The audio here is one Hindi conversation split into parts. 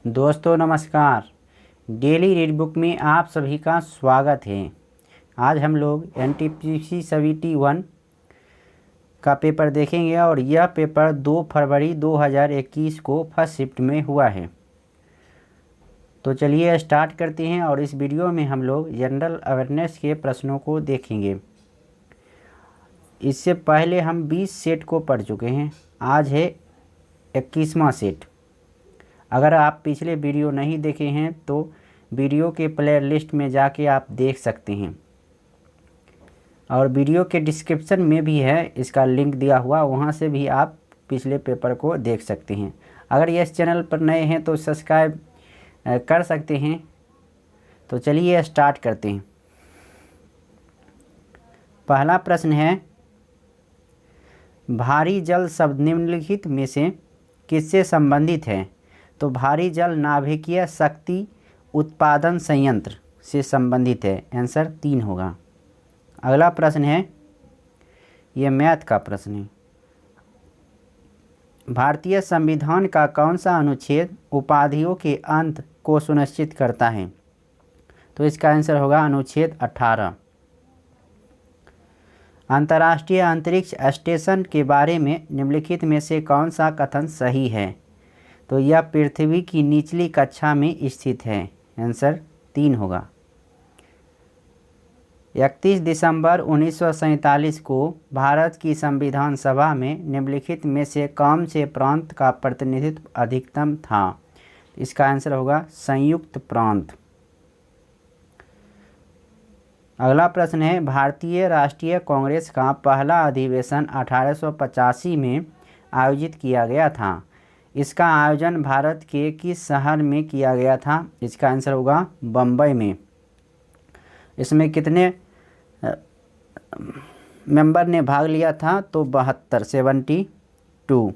दोस्तों नमस्कार। डेली रीड बुक में आप सभी का स्वागत है। आज हम लोग एनटीपीसी सीबीटी 1 का पेपर देखेंगे और यह पेपर 2 फरवरी 2021 को फर्स्ट शिफ्ट में हुआ है। तो चलिए स्टार्ट करते हैं और इस वीडियो में हम लोग जनरल अवेयरनेस के प्रश्नों को देखेंगे। इससे पहले हम 20 सेट को पढ़ चुके हैं। आज है 21वां सेट। अगर आप पिछले वीडियो नहीं देखे हैं तो वीडियो के प्लेयर लिस्ट में जाके आप देख सकते हैं और वीडियो के डिस्क्रिप्शन में भी है इसका लिंक दिया हुआ, वहाँ से भी आप पिछले पेपर को देख सकते हैं। अगर ये इस चैनल पर नए हैं तो सब्सक्राइब कर सकते हैं। तो चलिए स्टार्ट करते हैं। पहला प्रश्न है, भारी जल शब्द निम्नलिखित में से किससे संबंधित है? तो भारी जल नाभिकीय शक्ति उत्पादन संयंत्र से संबंधित है। आंसर 3 होगा। अगला प्रश्न है, ये मैथ का प्रश्न है। भारतीय संविधान का कौन सा अनुच्छेद उपाधियों के अंत को सुनिश्चित करता है? तो इसका आंसर होगा अनुच्छेद 18। अंतर्राष्ट्रीय अंतरिक्ष स्टेशन के बारे में निम्नलिखित में से कौन सा कथन सही है? तो यह पृथ्वी की निचली कक्षा में स्थित है। आंसर 3 होगा। 31 दिसंबर 1947 को भारत की संविधान सभा में निम्नलिखित में से कौन से प्रांत का प्रतिनिधित्व अधिकतम था? इसका आंसर होगा संयुक्त प्रांत। अगला प्रश्न है, भारतीय राष्ट्रीय कांग्रेस का पहला अधिवेशन 1885 में आयोजित किया गया था। इसका आयोजन भारत के किस शहर में किया गया था? इसका आंसर होगा बम्बई में। इसमें कितने मेंबर ने भाग लिया था? तो 72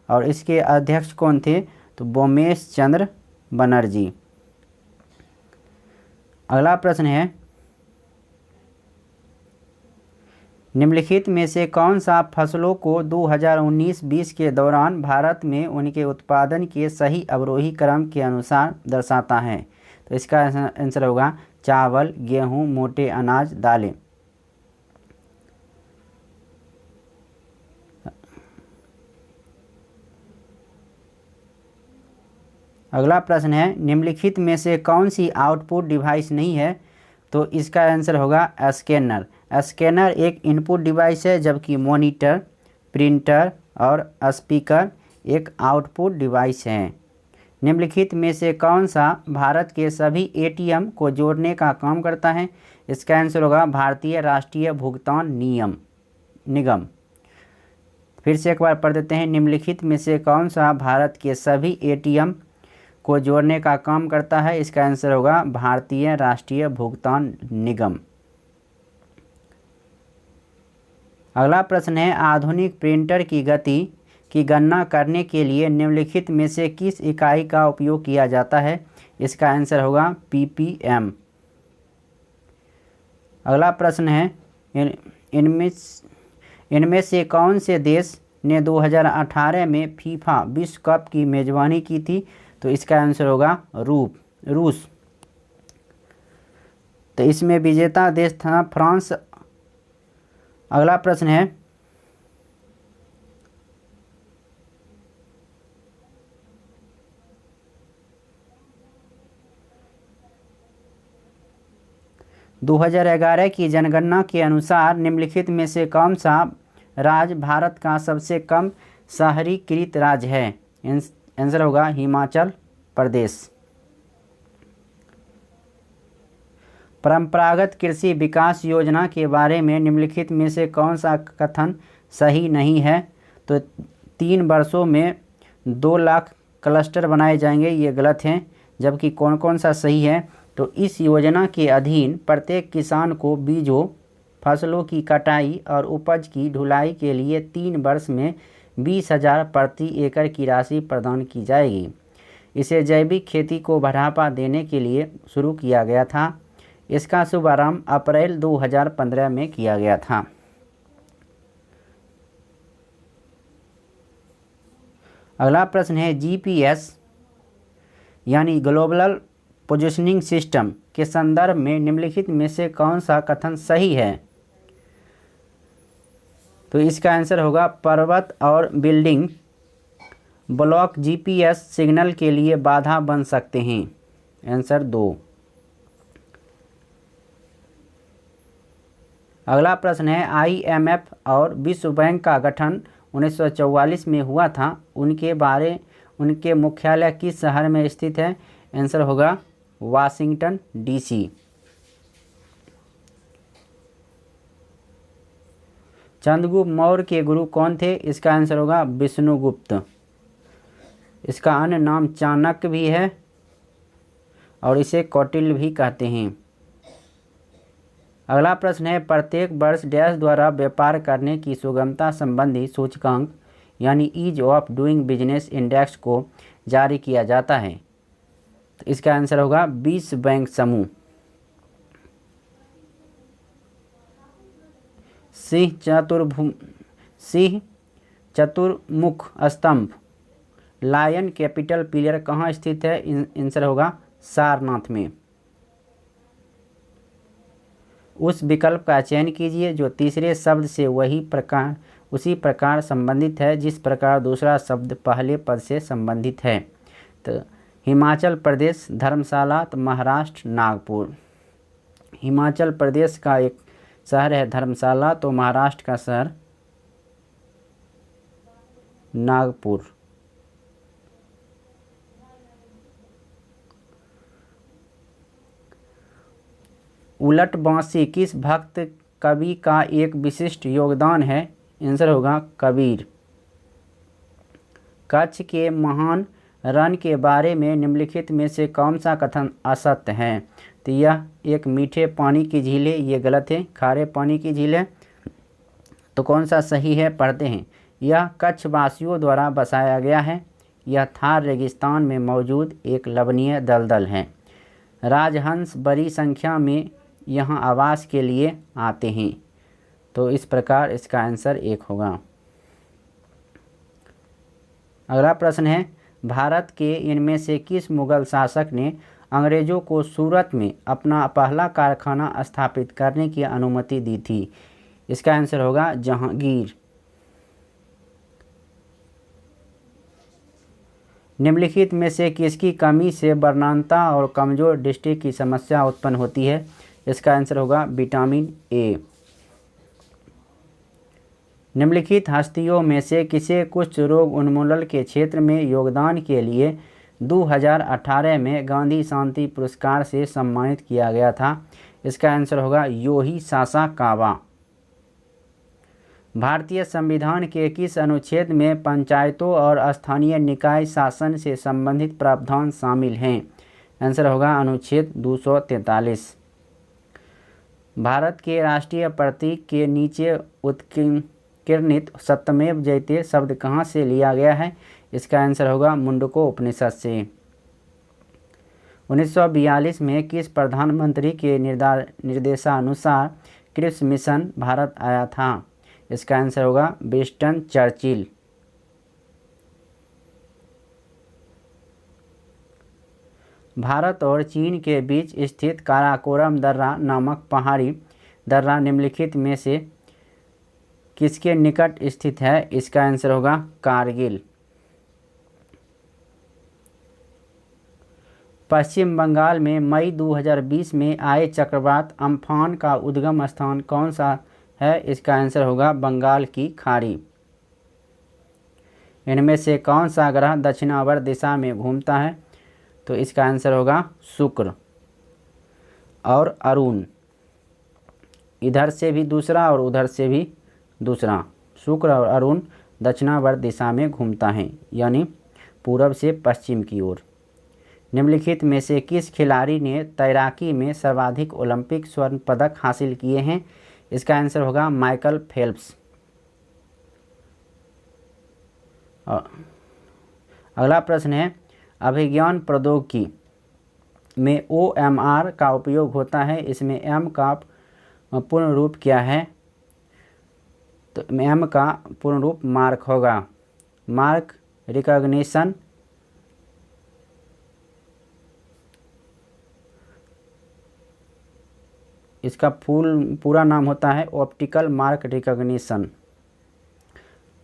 और इसके अध्यक्ष कौन थे? तो बोमेश चंद्र बनर्जी। अगला प्रश्न है, निम्नलिखित में से कौन सा फसलों को 2019-20 के दौरान भारत में उनके उत्पादन के सही अवरोही क्रम के अनुसार दर्शाता है? तो इसका आंसर होगा चावल, गेहूं, मोटे अनाज, दालें। अगला प्रश्न है, निम्नलिखित में से कौन सी आउटपुट डिवाइस नहीं है? तो इसका आंसर होगा स्कैनर। स्कैनर एक इनपुट डिवाइस है, जबकि मॉनिटर, प्रिंटर और स्पीकर एक आउटपुट डिवाइस है। निम्नलिखित में से कौन सा भारत के सभी एटीएम को जोड़ने का काम करता है? इसका आंसर होगा भारतीय राष्ट्रीय भुगतान निगम। फिर से एक बार पढ़ देते हैं। निम्नलिखित में से कौन सा भारत के सभी एटीएम को जोड़ने का काम करता है? इसका आंसर होगा भारतीय राष्ट्रीय भुगतान निगम। अगला प्रश्न है, आधुनिक प्रिंटर की गति की गणना करने के लिए निम्नलिखित में से किस इकाई का उपयोग किया जाता है? इसका आंसर होगा पीपीएम। अगला प्रश्न है, इनमें से कौन से देश ने 2018 में फीफा विश्व कप की मेजबानी की थी? तो इसका आंसर होगा रूस। तो इसमें विजेता देश था फ्रांस। अगला प्रश्न है, दो 2011 की जनगणना के अनुसार निम्नलिखित में से कौन सा राज्य भारत का सबसे कम शहरीकृत राज्य है? आंसर होगा हिमाचल प्रदेश। परंपरागत कृषि विकास योजना के बारे में निम्नलिखित में से कौन सा कथन सही नहीं है? तो 3 वर्षों में 2 लाख क्लस्टर बनाए जाएंगे, ये गलत हैं। जबकि कौन कौन सा सही है? तो इस योजना के अधीन प्रत्येक किसान को बीजों, फसलों की कटाई और उपज की ढुलाई के लिए 3 वर्ष में 20,000 प्रति एकड़ की राशि प्रदान की जाएगी। इसे जैविक खेती को बढ़ावा देने के लिए शुरू किया गया था। इसका शुभारंभ अप्रैल 2015 में किया गया था। अगला प्रश्न है, जीपीएस यानी ग्लोबल पोजिशनिंग सिस्टम के संदर्भ में निम्नलिखित में से कौन सा कथन सही है? तो इसका आंसर होगा पर्वत और बिल्डिंग ब्लॉक जीपीएस सिग्नल के लिए बाधा बन सकते हैं। आंसर 2। अगला प्रश्न है आईएमएफ और विश्व बैंक का गठन 1944 में हुआ था। उनके मुख्यालय किस शहर में स्थित है? आंसर होगा वाशिंगटन डीसी। चंद्रगुप्त मौर्य के गुरु कौन थे? इसका आंसर होगा विष्णुगुप्त। इसका अन्य नाम चाणक्य भी है और इसे कौटिल्य भी कहते हैं। अगला प्रश्न है प्रत्येक वर्ष डैश द्वारा व्यापार करने की सुगमता संबंधी सूचकांक यानी ease of doing business index को जारी किया जाता है? तो इसका आंसर होगा विश्व बैंक समूह। सिंह चतुर्मुख स्तंभ लायन कैपिटल पिलर कहाँ स्थित है? आंसर होगा सारनाथ में। उस विकल्प का चयन कीजिए जो तीसरे शब्द से उसी प्रकार संबंधित है जिस प्रकार दूसरा शब्द पहले पद से संबंधित है। तो हिमाचल प्रदेश, धर्मशाला, तो महाराष्ट्र, नागपुर। हिमाचल प्रदेश का एक शहर है धर्मशाला, तो महाराष्ट्र का शहर नागपुर। उलट बांसी किस भक्त कवि का एक विशिष्ट योगदान है? आंसर होगा कबीर। कच्छ के महान रण के बारे में निम्नलिखित में से कौन सा कथन असत्य है? तो यह एक मीठे पानी की झील है, ये गलत है। खारे पानी की झील है। तो कौन सा सही है पढ़ते हैं। यह कच्छ वासियों द्वारा बसाया गया है। यह थार रेगिस्तान में मौजूद एक लवणीय दलदल है। राजहंस बड़ी संख्या में यहाँ आवास के लिए आते हैं। तो इस प्रकार इसका आंसर 1 होगा। अगला प्रश्न है भारत के इनमें से किस मुगल शासक ने अंग्रेजों को सूरत में अपना पहला कारखाना स्थापित करने की अनुमति दी थी? इसका आंसर होगा जहांगीर। निम्नलिखित में से किसकी कमी से वर्णांता और कमजोर दृष्टि की समस्या उत्पन्न होती है? इसका आंसर होगा विटामिन ए। निम्नलिखित हस्तियों में से किसे कुष्ठ रोग उन्मूलन के क्षेत्र में योगदान के लिए 2018 में गांधी शांति पुरस्कार से सम्मानित किया गया था? इसका आंसर होगा योही सासाकावा। भारतीय संविधान के किस अनुच्छेद में पंचायतों और स्थानीय निकाय शासन से संबंधित प्रावधान शामिल हैं? आंसर होगा अनुच्छेद 243। भारत के राष्ट्रीय प्रतीक के नीचे उत्कीर्णित सत्यमेव जयते शब्द कहाँ से लिया गया है? इसका आंसर होगा मुंडको उपनिषद से। 1942 में किस प्रधानमंत्री के निर्देशानुसार क्रिप्स मिशन भारत आया था? इसका आंसर होगा विंस्टन चर्चिल। भारत और चीन के बीच स्थित काराकोरम दर्रा नामक पहाड़ी दर्रा निम्नलिखित में से किसके निकट स्थित है? इसका आंसर होगा कारगिल। पश्चिम बंगाल में मई 2020 में आए चक्रवात अम्फान का उद्गम स्थान कौन सा है? इसका आंसर होगा बंगाल की खाड़ी। इनमें से कौन सा ग्रह दक्षिणावर्त दिशा में घूमता है? तो इसका आंसर होगा शुक्र और अरुण। इधर से भी दूसरा और उधर से भी दूसरा। शुक्र और अरुण दक्षिणावर्त दिशा में घूमता है यानी पूरब से पश्चिम की ओर। निम्नलिखित में से किस खिलाड़ी ने तैराकी में सर्वाधिक ओलंपिक स्वर्ण पदक हासिल किए हैं? इसका आंसर होगा माइकल फेल्प्स। अगला प्रश्न है अभिज्ञान प्रौद्योगिकी में OMR का उपयोग होता है। इसमें M का पूर्ण रूप क्या है? तो M का पूर्ण रूप मार्क होगा। मार्क रिकॉग्निशन इसका पूरा नाम होता है ऑप्टिकल मार्क रिकॉग्निशन।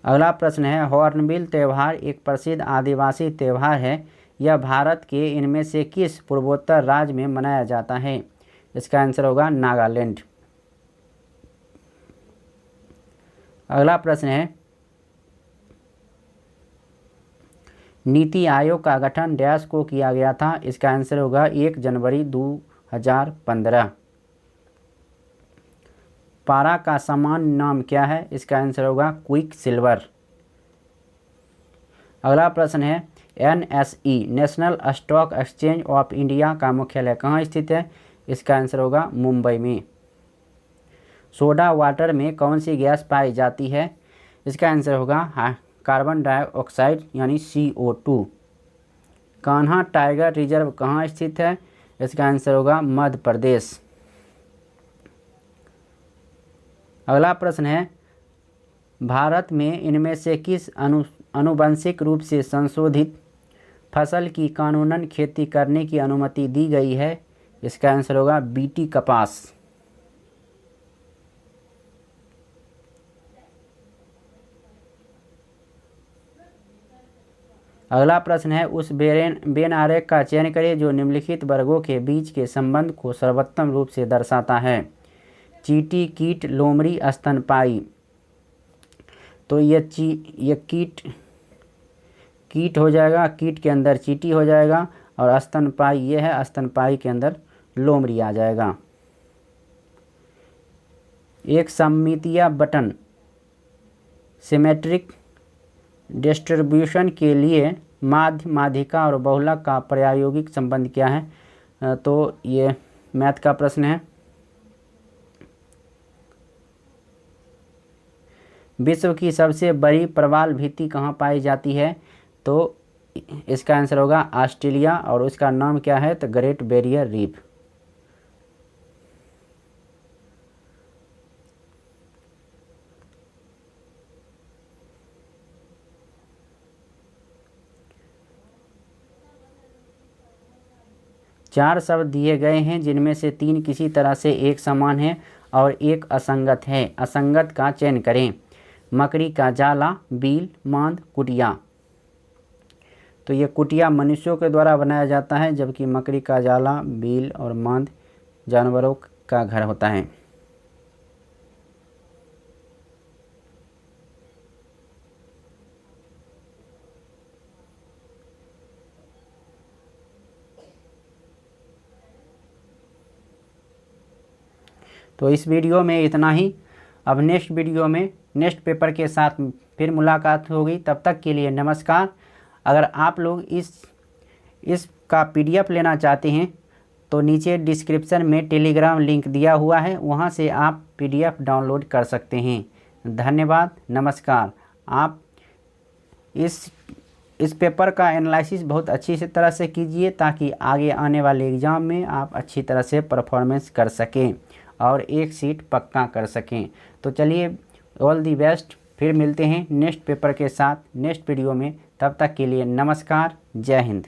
अगला प्रश्न है, हॉर्नबिल त्यौहार एक प्रसिद्ध आदिवासी त्यौहार है। यह भारत के इनमें से किस पूर्वोत्तर राज्य में मनाया जाता है? इसका आंसर होगा नागालैंड। अगला प्रश्न है, नीति आयोग का गठन डैश को किया गया था? इसका आंसर होगा 1 जनवरी 2015। पारा का सामान्य नाम क्या है? इसका आंसर होगा क्विक सिल्वर। अगला प्रश्न है, NSE national stock exchange of India का मुख्यालय कहाँ स्थित है? इसका आंसर होगा मुंबई में। सोडा वाटर में कौन सी गैस पाई जाती है? इसका आंसर होगा कार्बन डाइऑक्साइड यानी CO2। कान्हा टाइगर रिजर्व कहाँ स्थित है? इसका आंसर होगा मध्य प्रदेश। अगला प्रश्न है, भारत में इनमें से किस आनुवंशिक रूप से संशोधित फसल की कानूनन खेती करने की अनुमति दी गई है? इसका आंसर होगा BT कपास। अगला प्रश्न है, उस वेन आरेख का चयन करें जो निम्नलिखित वर्गों के बीच के संबंध को सर्वोत्तम रूप से दर्शाता है। चींटी, कीट, लोमड़ी, स्तनपायी। तो ये कीट हो जाएगा, कीट के अंदर चींटी हो जाएगा, और स्तनपायी ये है, स्तनपायी के अंदर लोमड़ी आ जाएगा। एक सममितीय बटन सिमेट्रिक डिस्ट्रीब्यूशन के लिए माध्य, माध्यिका और बहुलक का प्रायोगिक संबंध क्या है? तो ये मैथ का प्रश्न है। विश्व की सबसे बड़ी प्रवाल भित्ति कहाँ पाई जाती है? तो इसका आंसर होगा ऑस्ट्रेलिया, और उसका नाम क्या है? तो ग्रेट बैरियर रीफ। चार शब्द दिए गए हैं जिनमें से 3 किसी तरह से एक समान है और एक असंगत है। असंगत का चयन करें। मकड़ी का जाला, बील, मांद, कुटिया। तो ये कुटिया मनुष्यों के द्वारा बनाया जाता है, जबकि मकड़ी का जाला, बील और मांद जानवरों का घर होता है। तो इस वीडियो में इतना ही। अब नेक्स्ट वीडियो में नेक्स्ट पेपर के साथ फिर मुलाकात होगी। तब तक के लिए नमस्कार। अगर आप लोग इसका PDF लेना चाहते हैं तो नीचे डिस्क्रिप्शन में टेलीग्राम लिंक दिया हुआ है, वहां से आप PDF डाउनलोड कर सकते हैं। धन्यवाद, नमस्कार। आप इस पेपर का एनालिसिस बहुत अच्छी तरह से कीजिए ताकि आगे आने वाले एग्ज़ाम में आप अच्छी तरह से परफॉर्मेंस कर सकें और एक सीट पक्का कर सकें। तो चलिए, ऑल दी बेस्ट। फिर मिलते हैं नेक्स्ट पेपर के साथ नेक्स्ट वीडियो में। तब तक के लिए नमस्कार, जय हिंद।